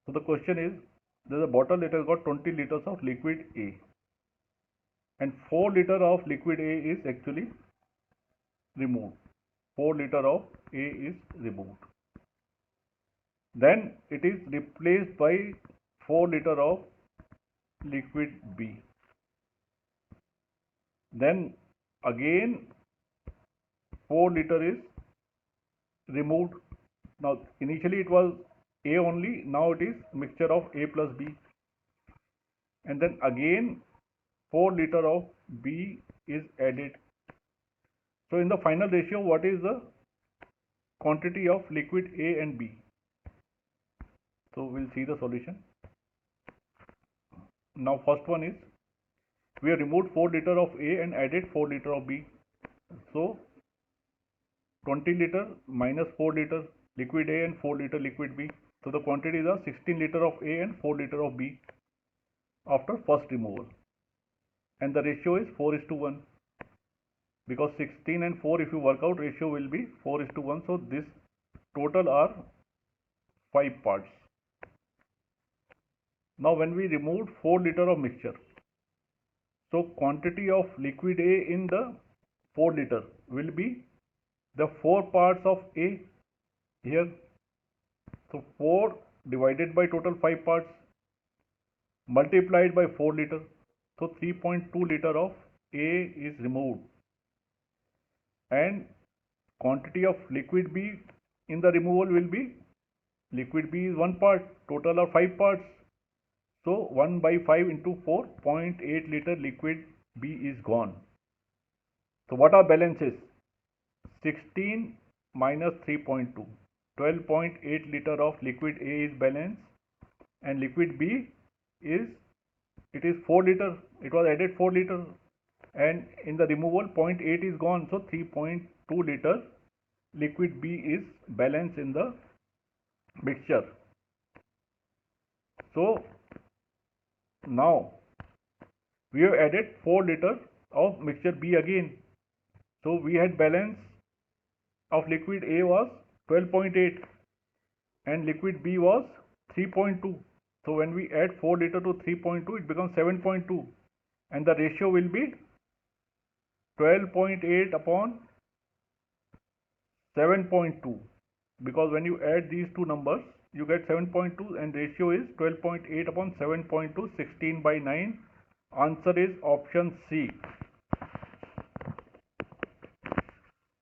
So the question is, there's a bottle that has got 20 liters of liquid A, and 4 liter of liquid A is actually removed. 4 liter of A is removed. Then it is replaced by 4 liter of liquid B. Then again 4 liter is removed. Now initially it was A only, now it is mixture of A plus B. And then again 4 liter of B is added. So in the final ratio, what is the quantity of liquid A and B? So we'll see the solution. Now first one is, we have removed 4 liter of A and added 4 liter of B. So 20 liter minus 4 liter liquid A and 4 liter liquid B. So the quantities are 16 liter of A and 4 liter of B after first removal. And the ratio is 4:1. Because 16 and 4, if you work out, ratio will be 4:1. So this total are 5 parts. Now when we removed 4 liter of mixture, so quantity of liquid A in the 4 liter will be the 4 parts of A here. So 4 divided by total 5 parts multiplied by 4 liter. So 3.2 liter of A is removed. And quantity of liquid B in the removal will be, liquid B is 1 part, total are 5 parts. So 1 by 5 into 4, 0.8 liter liquid B is gone. So what are balances? 16 minus 3.2, 12.8 liter of liquid A is balance, and liquid B is, it is 4 liter, it was added 4 liter, and in the removal 0.8 is gone, so 3.2 liter liquid B is balance in the mixture. So now we have added 4 liter of mixture B again. So we had balance of liquid A was 12.8 and liquid B was 3.2. So when we add 4 liter to 3.2, it becomes 7.2, and the ratio will be 12.8 upon 7.2, because when you add these two numbers you get 7.2, and ratio is 12.8 upon 7.2, 16 by 9. Answer is option C.